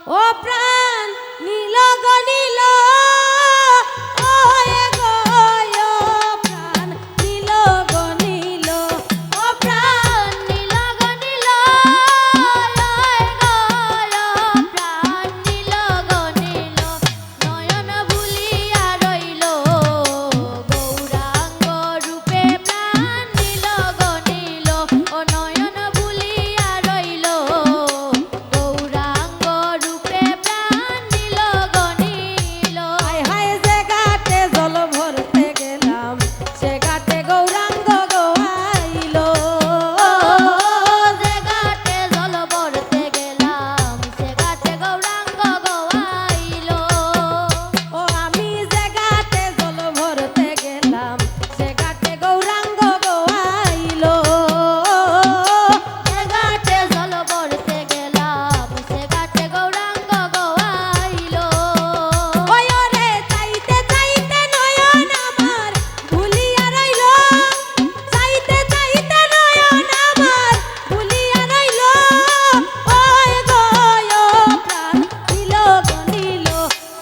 ও প্রাণ নীল গো নীল ও এ গো ও প্রাণ নীল গো নীল ও প্রাণ নীল গো নীল ও এ গো ও প্রাণ নীল গো নীল নয়ন ভুলিয়া রইল গৌরাঙ্গ রূপে প্রাণ নীল গো নীল ও নয়ন ভুলিয়া রইল গৌরাঙ্গ রূপে প্রাণ নীল গো নীল হায় হায় যে ঘাটে জল ভরতে গেলাম সে ঘাটে গৌরাঙ্গ গো আইল যে ঘাটে জল ভরতে গেলাম সে ঘাটে গৌরাঙ্গ গো আইল ও আমি যে ঘাটে জল ভরতে গেলাম সে ঘাটে গৌরাঙ্গ গো আইল যে ঘাটে জল ভরতে গেলাম সে ঘাটে গৌরাঙ্গ গো আইল ওই ওরে চাইতে চাইতে নয়ন আমার ভুলিয়া রইল চাইতে চাইতে নয়ন আমার ভুলিয়া রইল ওই গো ও প্রাণ নীল গো নীল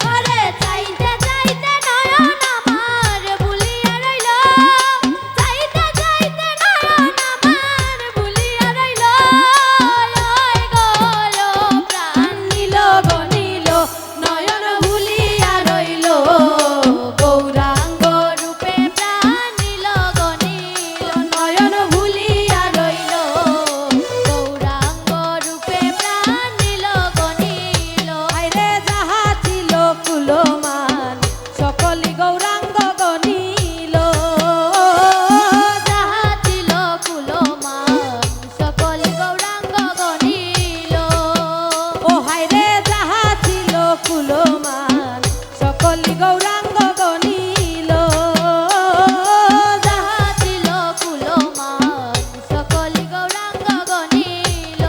ওরে চাইতে চাইতে নয়ন আমার ভুলিয়া রইল চাইতে চাইতে নয়ন আমার ভুলিয়া রইল ওই গো ও প্রাণ নীল গো নীল নয়ন ভুলিয়া রইল গৌরাঙ্গ রূপে প্রাণ নীল গো নীল নয়ন ভুলিয়া রইল গৌরাঙ্গ রূপে প্রাণ নীল গো নীল আইরে যাহা ছিল কুলমান সকলি গৌরাঙ্গ গো নীল যাহা ছিল কুলমান সকলি গৌরাঙ্গ গো নীল ও হায়রে যাহা ছিল কুলমান সকলি গৌরাঙ্গ গো নীল যাহা ছিল কুলমান সকলি গৌরাঙ্গ গো নীল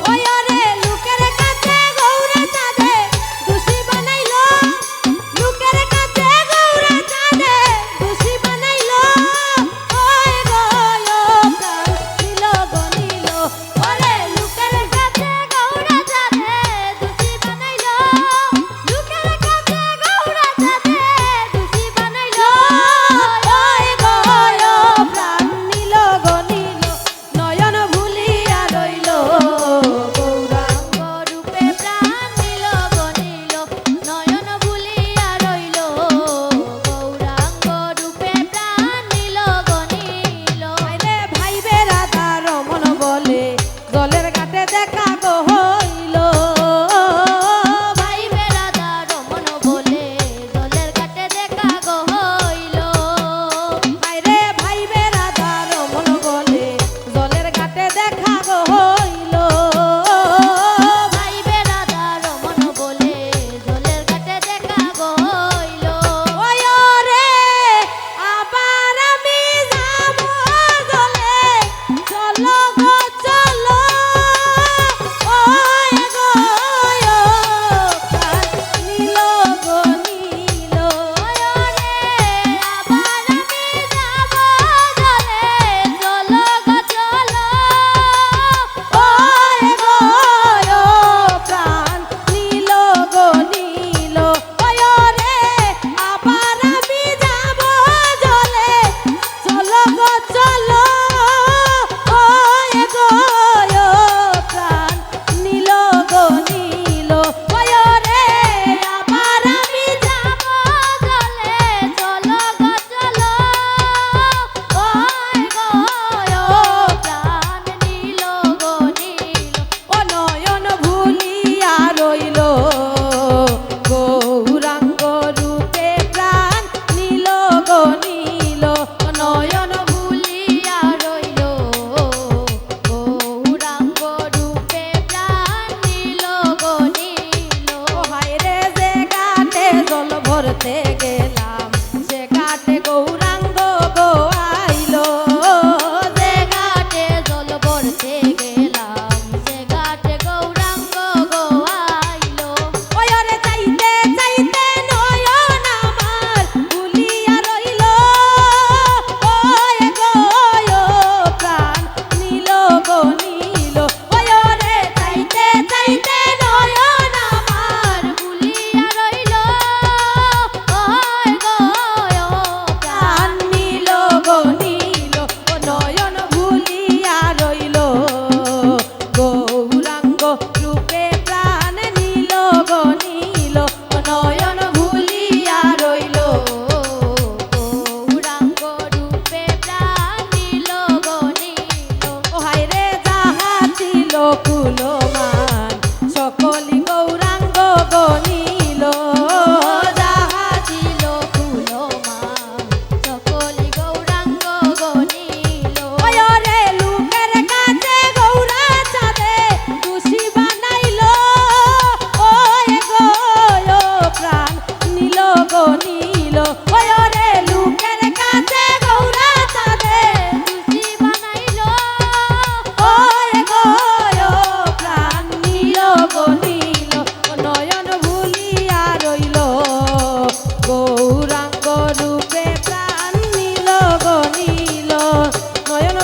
ওই ওরে লোকের কাছে গৌরা চাঁদে দোষী বানাইল লোকের কাছে গৌরা চাঁদে দোষী বানাইল ওই গো ও প্রাণ নীল গো নীল ওরে লোকের কাছে গৌরা চাঁদে দোষী বানাইল লোকের কাছে গৌরা চাঁদে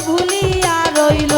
ভুলিয়া রইল